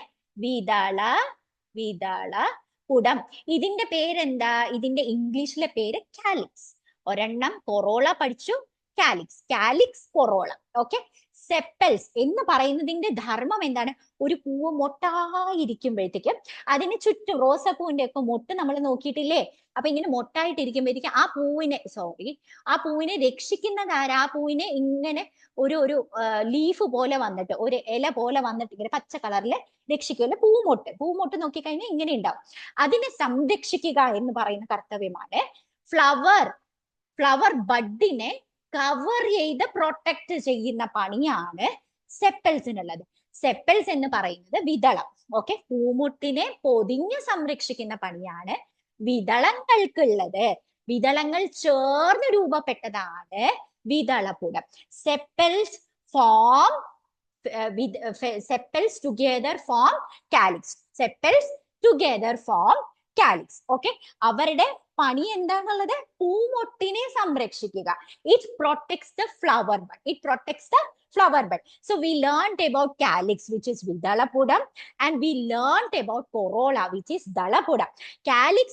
വിതളപുടം. ഇതിന്റെ പേരെന്താ? ഇതിന്റെ ഇംഗ്ലീഷിലെ പേര് കാലിക്സ്. ഒരെണ്ണം കൊറോള പഠിച്ചു, കാലിക്സ് കൊറോള. ഓക്കെ, സെപ്പൽസ് എന്ന് പറയുന്നതിന്റെ ധർമ്മം എന്താണ്? ഒരു പൂവ് മൊട്ടായിരിക്കുമ്പോഴത്തേക്കും അതിന് ചുറ്റും, റോസാപ്പൂവിന്റെ ഒക്കെ മൊട്ട് നമ്മൾ നോക്കിയിട്ടില്ലേ? അപ്പൊ ഇങ്ങനെ മൊട്ടായിട്ടിരിക്കുമ്പോഴത്തേക്കും ആ പൂവിനെ രക്ഷിക്കുന്നത് ആരാ? ആ പൂവിനെ ഇങ്ങനെ ഒരു ലീഫ് പോലെ വന്നിട്ട്, ഒരു ഇല പോലെ വന്നിട്ട് ഇങ്ങനെ പച്ച കളറിൽ രക്ഷിക്കുമല്ലോ. പൂമൊട്ട് നോക്കിക്കഴിഞ്ഞാൽ ഇങ്ങനെ ഉണ്ടാവും. അതിനെ സംരക്ഷിക്കുക എന്ന് പറയുന്ന കർത്തവ്യമാണ് ഫ്ലവർ ബഡിനെ കവർ ചെയ്ത് പ്രൊട്ടക്ട് ചെയ്യുന്ന പണിയാണ് സെപ്പൽസിനുള്ളത്. സെപ്പൽസ് എന്ന് പറയുന്നത് വിതളം. ഓക്കെ, പൂമുട്ടിനെ പൊതിഞ്ഞ് സംരക്ഷിക്കുന്ന പണിയാണ് വിതളങ്ങൾക്കുള്ളത്. വിതളങ്ങൾ ചേർന്ന് രൂപപ്പെട്ടതാണ് വിതളപുടം. Sepals together form calyx. Okay, അവരുടെ പണി എന്താണുള്ളത്? പൂമൊട്ടിനെ സംരക്ഷിക്കുക. It protects the flower bud. So we learned about calyx, which is Vidalapudam, and we learned about corolla, which is Dalapudam. Calyx,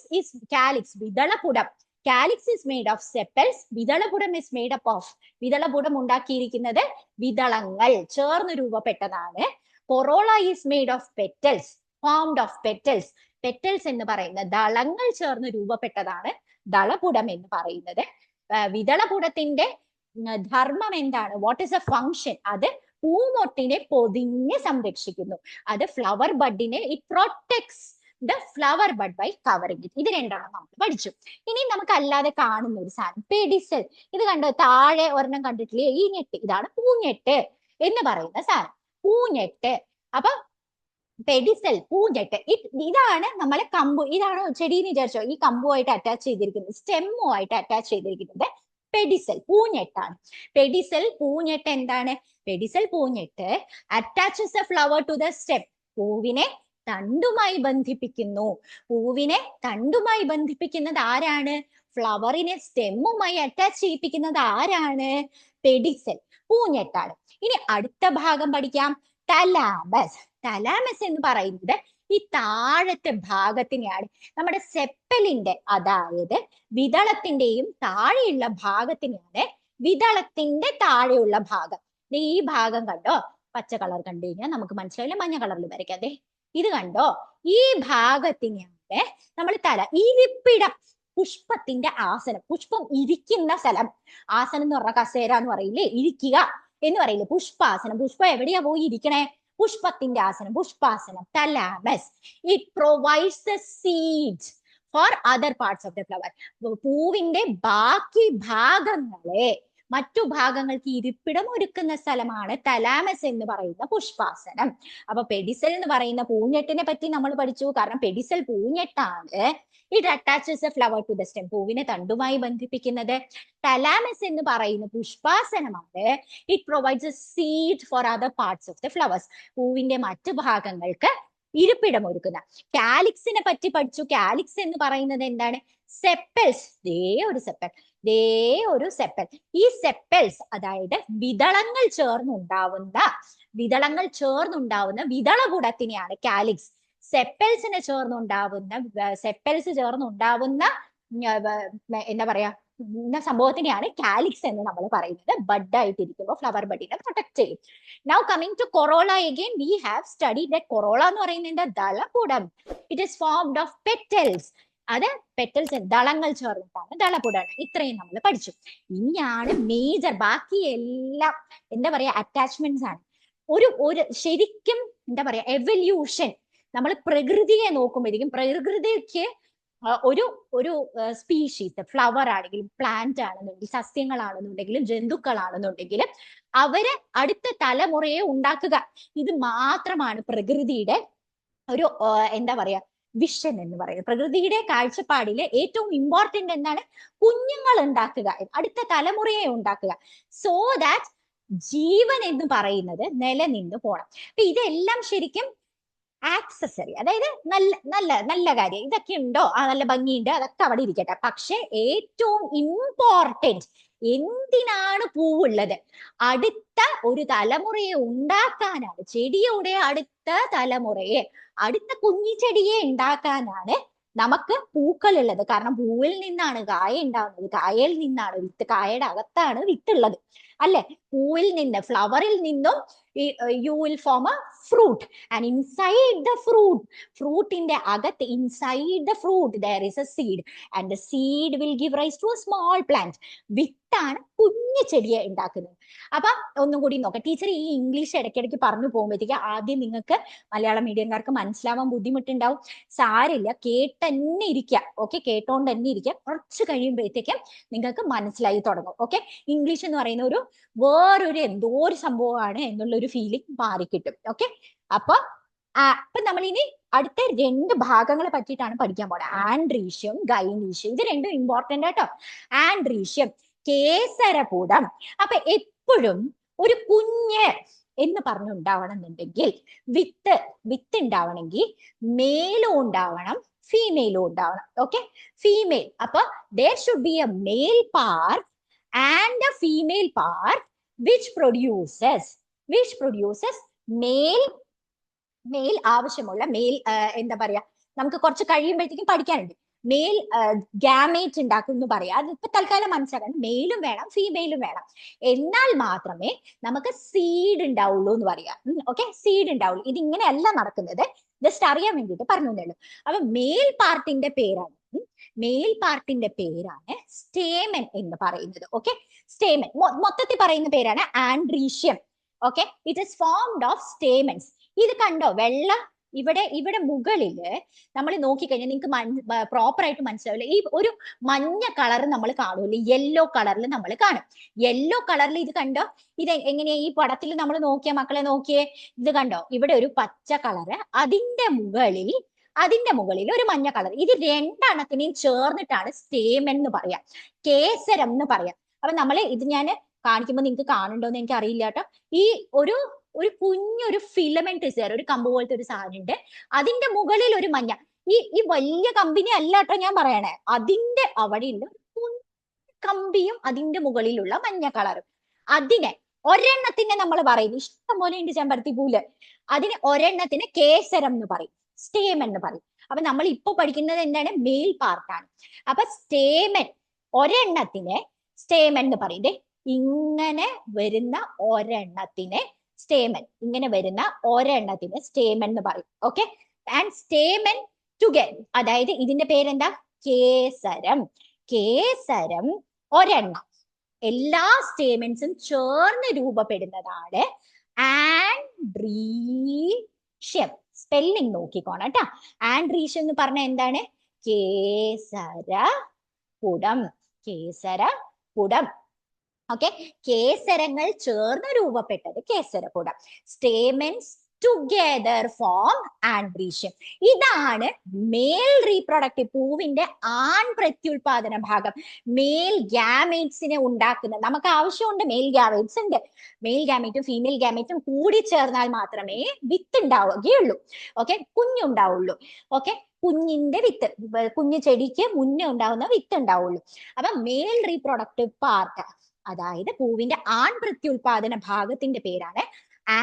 Vidalapudam. Calyx is made of sepals. Vidalapudam is made up of, Vidalapudam ഉണ്ടാക്കിയിരിക്കുന്നത് വിതളങ്ങൾ ചേർന്ന് രൂപപ്പെട്ടതാണ്. Corolla is made of petals, formed of petals. Petals എന്ന് പറയുന്ന ദളങ്ങൾ ചേർന്ന് രൂപപ്പെട്ടതാണ് ദളപുടം എന്ന് പറയുന്നത്. വിതളപുടത്തിന്റെ ധർമ്മം എന്താണ്? What is a function? അത് പൂമൊട്ടിനെ പൊതിഞ്ഞ് സംരക്ഷിക്കുന്നു. അത് ഫ്ലവർ ബഡിനെ, it protects the flower bud by covering it. ഇത് രണ്ടെണ്ണം നമ്മൾ പഠിച്ചു. ഇനി നമുക്ക് അല്ലാതെ കാണുന്ന ഒരു സാധനം പെഡിസൽ. ഇത് കണ്ടോ? താഴെ ഒരെണ്ണം കണ്ടിട്ടില്ലേ? ഈ ഞെട്ട്, ഇതാണ് പൂഞ്ഞെട്ട് എന്ന് പറയുന്ന സാധനം. പൂഞ്ഞെട്ട്. അപ്പൊ പെഡിസൽ, പൂഞ്ഞെട്ട്, ഇതാണ് നമ്മളെ കമ്പു. ഇതാണ് ചെടിയെന്ന് വിചാരിച്ചോ? ഈ കമ്പുമായിട്ട് അറ്റാച്ച് ചെയ്തിരിക്കുന്നത്, സ്റ്റെമ്മുമായിട്ട് അറ്റാച്ച് ചെയ്തിരിക്കുന്നത് പെഡിസൽ, പൂഞ്ഞെട്ടാണ്. പെഡിസൽ പൂഞ്ഞെട്ട് എന്താണ്? പെഡിസൽ പൂഞ്ഞെട്ട് attaches a flower to the stem. പൂവിനെ തണ്ടുമായി ബന്ധിപ്പിക്കുന്നു. പൂവിനെ തണ്ടുമായി ബന്ധിപ്പിക്കുന്നത് ആരാണ്? ഫ്ലവറിനെ സ്റ്റെമ്മുമായി അറ്റാച്ച് ചെയ്യിപ്പിക്കുന്നത് ആരാണ്? പെഡിസൽ, പൂഞ്ഞെട്ടാണ്. ഇനി അടുത്ത ഭാഗം പഠിക്കാം. തലാമസ്. തലാമസ് എന്ന് പറയുന്നത് ഈ താഴത്തെ ഭാഗത്തിനെയാണ്. നമ്മുടെ സെപ്പലിന്റെ, അതായത് വിതളത്തിന്റെയും താഴെയുള്ള ഭാഗത്തിനെയാണ് വിതളത്തിന്റെ താഴെയുള്ള ഭാഗം. ഈ ഭാഗം കണ്ടോ? പച്ച കളർ കണ്ടു കഴിഞ്ഞാൽ നമുക്ക് മനസ്സിലായില്ല, മഞ്ഞ കളറിൽ വരയ്ക്കാം. അതെ, ഇത് കണ്ടോ? ഈ ഭാഗത്തിനെയാണ് നമ്മൾ ഇരിപ്പിടം, പുഷ്പത്തിന്റെ ആസനം. പുഷ്പം ഇരിക്കുന്ന സ്ഥലം. ആസനം എന്ന് പറഞ്ഞ കസേര എന്ന് പറയില്ലേ, ഇരിക്കുക എന്ന് പറയില്ലേ, പുഷ്പാസനം. പുഷ്പം എവിടെയാ പോയി ഇരിക്കണേ? പുഷ്പത്തിന്റെ ആസനം, പുഷ്പാസനം. Thalamus. It provides the seeds for other parts of the flower. പൂവിന്റെ ബാക്കി ഭാഗങ്ങളെ മറ്റു ഭാഗങ്ങൾക്ക് ഇരിപ്പിടം ഒരുക്കുന്ന സ്ഥലമാണ് തലാമസ് എന്ന് പറയുന്ന പുഷ്പാസനം. അപ്പൊ പെഡിസൽ എന്ന് പറയുന്ന പൂഞ്ഞെട്ടിനെ പറ്റി നമ്മൾ പഠിച്ചു. കാരണം പെഡിസൽ പൂഞ്ഞെട്ടാണ്. It attaches a flower to the stem, പൂവിനെ തണ്ടുമായി ബന്ധിപ്പിക്കുന്നത്. തലാമസ് എന്ന് പറയുന്ന പുഷ്പാസനമാണ്. It provides a seed for other parts of the flowers, പൂവിന്റെ മറ്റു ഭാഗങ്ങൾക്ക് ഇരിപ്പിടം ഒരുക്കുന്ന. കാലിക്സിനെ പറ്റി പഠിച്ചു. കാലിക്സ് എന്ന് പറയുന്നത് എന്താണ്? സെപ്പൽസ്. ദേ ഒരു സെപ്പൽ, ദേ ഒരു സെപ്പൽ. ഈ സെപ്പൽസ് അതായത് വിതളങ്ങൾ ചേർന്നുണ്ടാവുന്ന വിതളകൂടത്തിനെയാണ് കാലിക്സ്. സെപ്പൽസ് ചേർന്നുണ്ടാവുന്ന എന്താ പറയാ സംഭവത്തിനെയാണ് കാലിക്സ് എന്ന് നമ്മൾ പറയുന്നത്. ബഡ് ആയിട്ടിരിക്കുമ്പോൾ ഫ്ലവർ ബഡിനെ പ്രൊട്ടക്ട് ചെയ്യും. Now coming to corolla again, we have studied that corolla എന്ന് പറയുന്നത് ദളപുടം. It is formed of petals. അത് പെറ്റൽസ് ദളങ്ങൾ ചേർന്നിട്ടാണ് ദളപുടം. ഇത്രയും നമ്മൾ പഠിച്ചു. ഇനിയാണ് മേജർ, ബാക്കി എല്ലാം എന്താ പറയാ അറ്റാച്ച്മെന്റ്സ് ആണ്. ഒരു ശരിക്കും എന്താ പറയാ എവല്യൂഷൻ. നമ്മൾ പ്രകൃതിയെ നോക്കുമ്പോഴേക്കും പ്രകൃതിക്ക് ഒരു സ്പീഷീസ്, ഫ്ലവർ ആണെങ്കിലും പ്ലാന്റ് ആണെന്നുണ്ടെങ്കിലും സസ്യങ്ങളാണെന്നുണ്ടെങ്കിലും ജന്തുക്കളാണെന്നുണ്ടെങ്കിലും അവരെ അടുത്ത തലമുറയെ ഉണ്ടാക്കുക, ഇത് മാത്രമാണ് പ്രകൃതിയുടെ ഒരു എന്താ പറയാ വിഷൻ എന്ന് പറയുന്നത്. പ്രകൃതിയുടെ കാഴ്ചപ്പാടില് ഏറ്റവും ഇമ്പോർട്ടന്റ് എന്താണ്? കുഞ്ഞുങ്ങൾ ഉണ്ടാക്കുക, അടുത്ത തലമുറയെ ഉണ്ടാക്കുക. സോ ദാറ്റ് ജീവൻ എന്ന് പറയുന്നത് നിലനിന്ന് പോണം. അപ്പൊ ഇതെല്ലാം ശരിക്കും ആക്സസറി, അതായത് നല്ല കാര്യം. ഇതൊക്കെ ഉണ്ടോ? നല്ല ഭംഗിയുണ്ട്, അതൊക്കെ അവിടെ ഇരിക്കട്ടെ. പക്ഷെ ഏറ്റവും ഇമ്പോർട്ടന്റ് എന്തിനാണ് പൂവുള്ളത്? അടുത്ത ഒരു തലമുറയെ ഉണ്ടാക്കാനാണ്. ചെടിയുടെ അടുത്ത തലമുറയെ, അടുത്ത കുഞ്ഞിച്ചെടിയെ ഉണ്ടാക്കാനാണ് നമുക്ക് പൂക്കൾ ഉള്ളത്. കാരണം പൂവിൽ നിന്നാണ് കായ ഉണ്ടാവുന്നത്, കായയിൽ നിന്നാണ് വിത്ത്, കായയുടെ അകത്താണ് വിത്തുള്ളത് അല്ലെ? പൂവിൽ നിന്ന്, ഫ്ലവറിൽ നിന്നും you will form a fruit, and inside the fruit in the agat, inside the fruit there is a seed, and the seed will give rise to a small plant. വിത്താണ് കുഞ്ഞു ചെടിയെ ഉണ്ടാക്കുന്നത്. അപ്പൊ ഒന്നും കൂടി നോക്കാം. ടീച്ചർ ഈ ഇംഗ്ലീഷ് ഇടയ്ക്കിടയ്ക്ക് പറഞ്ഞു പോകുമ്പോഴത്തേക്ക് ആദ്യം നിങ്ങൾക്ക് മലയാളം മീഡിയംകാർക്ക് മനസ്സിലാവാൻ ബുദ്ധിമുട്ടുണ്ടാവും. സാരില്ല, കേട്ടന്നെ ഇരിക്കുക. ഓക്കെ, കേട്ടോണ്ട് തന്നെ ഇരിക്കുക. കുറച്ച് കഴിയുമ്പോഴത്തേക്കും നിങ്ങൾക്ക് മനസ്സിലായി തുടങ്ങും. ഓക്കെ, ഇംഗ്ലീഷ് എന്ന് പറയുന്ന ഒരു വേറൊരു എന്തോ ഒരു സംഭവമാണ് എന്നുള്ളൊരു ഫീലിംഗ് മാറിക്കിട്ടും. ഓക്കെ, അപ്പൊ നമ്മൾ ഇനി അടുത്ത രണ്ട് ഭാഗങ്ങളെ പറ്റിയിട്ടാണ് പഠിക്കാൻ പോകുന്നത്. Androecium, gynoecium. ഇത് രണ്ടും ഇമ്പോർട്ടന്റ് ആട്ടോ. ആൻഡ്രീഷ്യം, കേസരപുടം. അപ്പൊ എപ്പോഴും ഒരു കുഞ്ഞ് എന്ന് പറഞ്ഞുണ്ടാവണമെന്നുണ്ടെങ്കിൽ വിത്ത് ഉണ്ടാവണമെങ്കിൽ മെയിലും ഉണ്ടാവണം, ഫീമെയിലും ഉണ്ടാവണം. Okay, female. അപ്പൊ there should be a male part and a female part which produces male ആവശ്യമുള്ള മെയിൽ എന്താ പറയാ, നമുക്ക് കുറച്ച് കഴിയുമ്പോഴത്തേക്കും പഠിക്കാനുണ്ട്. മെയിൽ ഗാമേറ്റ് ഉണ്ടാക്കും എന്ന് പറയാം. അതിപ്പോ തൽക്കാലം മനസ്സിലാക്കണം. മെയിലും വേണം, ഫീമെയിലും വേണം. എന്നാൽ മാത്രമേ നമുക്ക് സീഡ് ഉണ്ടാവുള്ളൂ എന്ന് പറയാം. ഓക്കെ, സീഡ് ഉണ്ടാവുള്ളൂ. ഇതിങ്ങനെയല്ല നടക്കുന്നത്. ജസ്റ്റ് അറിയാൻ വേണ്ടിയിട്ട് പറഞ്ഞു തന്നേള്ളൂ. അപ്പൊ മെയിൽ പാർട്ടിന്റെ പേരാണ് സ്റ്റേമൻ എന്ന് പറയുന്നത്. ഓക്കെ, സ്റ്റേമൻ മൊത്തത്തിൽ പറയുന്ന പേരാണ് androecium. Okay, it is formed of stamens. ഇത് കണ്ടോ, വെള്ള ഇവിടെ മുകളില് നമ്മൾ നോക്കിക്കഴിഞ്ഞാൽ നിങ്ങൾക്ക് പ്രോപ്പർ ആയിട്ട് മനസ്സിലാവില്ല. ഈ ഒരു മഞ്ഞ കളർ നമ്മൾ കാണൂല്ലേ, യെല്ലോ കളറിൽ നമ്മൾ കാണും. യെല്ലോ കളറിൽ ഇത് കണ്ടോ, ഇത് എങ്ങനെയാ ഈ പടത്തിൽ നമ്മൾ നോക്കിയ മക്കളെ നോക്കിയേ, ഇത് കണ്ടോ, ഇവിടെ ഒരു പച്ച കളറ്, അതിന്റെ മുകളിൽ ഒരു മഞ്ഞ കളർ. ഇത് രണ്ടെണ്ണത്തിനെയും ചേർന്നിട്ടാണ് സ്റ്റേമൻ എന്ന് പറയാം, കേസരം എന്ന് പറയാം. അപ്പൊ ഇത് ഞാൻ കാണിക്കുമ്പോൾ നിങ്ങൾക്ക് കാണുന്നുണ്ടോന്ന് എനിക്ക് അറിയില്ല കേട്ടോ. ഈ ഒരു കുഞ്ഞൊരു ഫിലമെന്റ് ഒരു കമ്പ് പോലത്തെ ഒരു സാധനം ഉണ്ട്. അതിന്റെ മുകളിൽ ഒരു മഞ്ഞ, ഈ വലിയ കമ്പനി അല്ല കേട്ടോ ഞാൻ പറയണേ, അതിന്റെ അവിടെയുള്ള കമ്പിയും അതിന്റെ മുകളിലുള്ള മഞ്ഞ കളറും. അതിനെ ഒരെണ്ണത്തിനെ നമ്മൾ പറയും, ഇഷ്ടം പോലെ ഉണ്ട് ചെമ്പരത്തി പൂല്, അതിന് ഒരെണ്ണത്തിന് കേസരം എന്ന് പറയും, സ്റ്റേമൻ എന്ന് പറയും. അപ്പൊ നമ്മൾ ഇപ്പൊ പഠിക്കുന്നത് എന്താണ്? മെയിൽ പാർട്ടാണ്. അപ്പൊ സ്റ്റേമൻ ഒരെണ്ണത്തിന് സ്റ്റേമൻ എന്ന് പറയും. ഇങ്ങനെ വരുന്ന ഒരെണ്ണത്തിന് സ്റ്റേമൻ, ഇങ്ങനെ വരുന്ന ഒരെണ്ണത്തിന് സ്റ്റേമൻ എന്ന് പറയും. ഓക്കെ, ആൻഡ് സ്റ്റേമൻ ടുഗദർ, അതായത് ഇതിന്റെ പേരെന്താ? കേസരം. കേസരം ഒരെണ്ണം, എല്ലാ സ്റ്റേമൻസും ചേർന്ന് രൂപപ്പെടുന്നതാണ് ആൻഡ്രീഷ്യം. സ്പെല്ലിംഗ് നോക്കിക്കോണം കേട്ടാ. ആൻഡ്രീഷ്യം എന്ന് പറഞ്ഞ എന്താണ്? കേസരപുടം. കേസരപുടം. ഓക്കെ, കേസരങ്ങൾ ചേർന്ന് രൂപപ്പെട്ടത് കേസരകൂടം. Stamens together form androecium. ഇതാണ് മെയിൽ റീപ്രൊഡക്റ്റീവ്, പൂവിന്റെ ആൺ പ്രത്യുൽപാദന ഭാഗം. മെയിൽ ഗാമേറ്റ്സിനെ ഉണ്ടാക്കുന്ന, നമുക്ക് ആവശ്യമുണ്ട് മെയിൽ ഗാമേറ്റ്സ് ഉണ്ട്. മെയിൽ ഗാമേറ്റും ഫീമെയിൽ ഗാമേറ്റും കൂടി ചേർന്നാൽ മാത്രമേ വിത്ത് ഉണ്ടാവുകയുള്ളൂ. ഓക്കെ, കുഞ്ഞുണ്ടാവുള്ളൂ. ഓക്കെ, കുഞ്ഞിന്റെ വിത്ത്, കുഞ്ഞു ചെടിക്ക് മുന്നേ ഉണ്ടാവുന്ന വിത്ത് ഉണ്ടാവുള്ളൂ. അപ്പൊ മെയിൽ റീപ്രൊഡക്റ്റീവ് പാർട്ട്, അതായത് പൂവിന്റെ ആൺ പ്രത്യുൽപാദന ഭാഗത്തിന്റെ പേരാണ്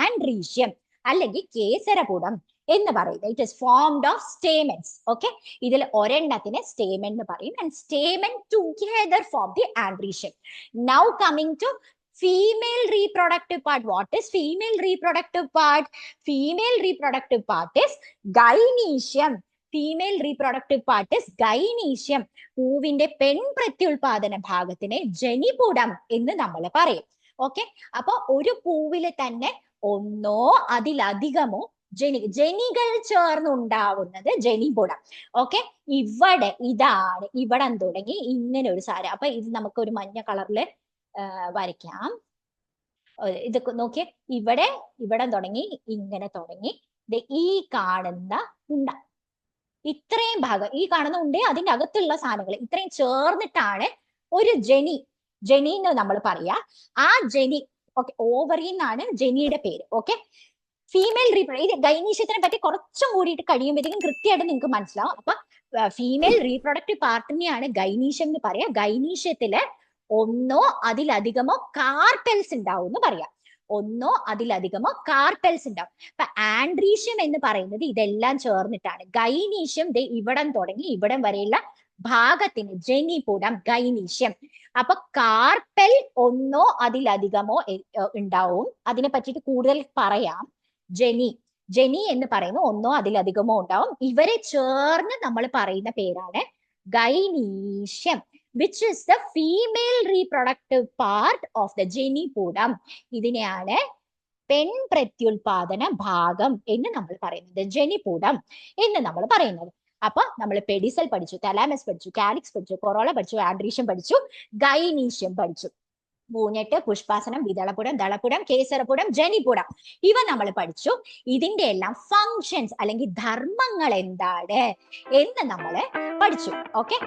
ആൻഡ്രീഷ്യം അല്ലെങ്കിൽ കേസരപുടം എന്ന് പറയുന്നത്. It is formed of stamens. Okay, ഇതിൽ ഒരെണ്ണത്തിന് സ്റ്റേമൻ എന്ന് പറയും. And stamen together form the androecium. Now coming to female reproductive part. What is female reproductive part? Female reproductive part is gynoecium. Female reproductive part is gynoecium. പൂവിന്റെ പെൺ പ്രത്യുൽപാദന ഭാഗത്തിനെ ജനിപുടം എന്ന് നമ്മൾ പറയും. ഓക്കെ, അപ്പൊ ഒരു പൂവില് തന്നെ ഒന്നോ അതിലധികമോ ജനികൾ ചേർന്നുണ്ടാവുന്നത് ജനിപുടം. ഓക്കെ, ഇതാണ് ഇവിടം തുടങ്ങി ഇങ്ങനെ ഒരു സാരം. അപ്പൊ ഇത് നമുക്ക് ഒരു മഞ്ഞ കളറില് വരയ്ക്കാം. ഇത് നോക്കിയേ, ഇവിടം തുടങ്ങി ഇങ്ങനെ തുടങ്ങി ഈ കാണുന്ന ഉണ്ട, ഇത്രയും ഭാഗം, ഈ കാണുന്ന ഉണ്ട് അതിന്റെ അകത്തുള്ള സാധനങ്ങൾ ഇത്രയും ചേർന്നിട്ടാണ് ഒരു ജനി എന്ന് നമ്മൾ പറയാ. ആ ജനി, ഓക്കെ, ഓവറി എന്നാണ് ജനിയുടെ പേര്. ഓക്കെ, ഫീമെയിൽ റീപ്രൊഡക്റ്റീവ്, ഇത് ഗൈനീഷ്യത്തിനെ പറ്റി കുറച്ചും കൂടിയിട്ട് കഴിയുമ്പോഴത്തേക്കും കൃത്യമായിട്ട് നിങ്ങൾക്ക് മനസ്സിലാവും. അപ്പൊ ഫീമെയിൽ റീപ്രൊഡക്റ്റീവ് പാർട്ടിനെയാണ് ഗൈനീഷ്യം എന്ന് പറയാ. ഗൈനീഷ്യത്തില് ഒന്നോ അതിലധികമോ കാർപെൽസ് ഉണ്ടാവും എന്ന് പറയാം. ഒന്നോ അതിലധികമോ കാർപെൽസ് ഉണ്ടാവും. അപ്പൊ ആൻഡ്രീഷ്യം എന്ന് പറയുന്നത് ഇതെല്ലാം ചേർന്നിട്ടാണ്. ഗൈനീഷ്യം ഇവിടം തുടങ്ങി ഇവിടം വരെയുള്ള ഭാഗത്തിന് ജനിപുടം ഗൈനീഷ്യം. അപ്പൊ കാർപെൽ ഒന്നോ അതിലധികമോ ഉണ്ടാവും. അതിനെ പറ്റിയിട്ട് കൂടുതൽ പറയാം. ജനി എന്ന് പറയുന്ന ഒന്നോ അതിലധികമോ ഉണ്ടാവും. ഇവരെ ചേർന്ന് നമ്മൾ പറയുന്ന പേരാണ് gynoecium, which is the female reproductive part of the ജനിപുടം. ഇതിനെയാണ് പെൺ പ്രത്യുൽപാദന ഭാഗം എന്ന് നമ്മൾ പറയുന്നത്, ജനിപുടം എന്ന് നമ്മൾ പറയുന്നത്. അപ്പൊ നമ്മൾ പെഡിസൽ പഠിച്ചു, തലാമസ് പഠിച്ചു, കാലിക്സ് പഠിച്ചു, കൊറോള പഠിച്ചു, ആൻഡ്രീഷ്യം പഠിച്ചു, ഗൈനീഷ്യം പഠിച്ചു. പൂഞ്ഞെട്ട്, പുഷ്പാസനം, വിതളപുടം, ദളപുടം, കേസരപുടം, ജനിപുടം, ഇവ നമ്മൾ പഠിച്ചു. ഇതിന്റെ എല്ലാം ഫങ്ഷൻസ് അല്ലെങ്കിൽ ധർമ്മങ്ങൾ എന്താണ് എന്ന് നമ്മൾ പഠിച്ചു. ഓക്കെ.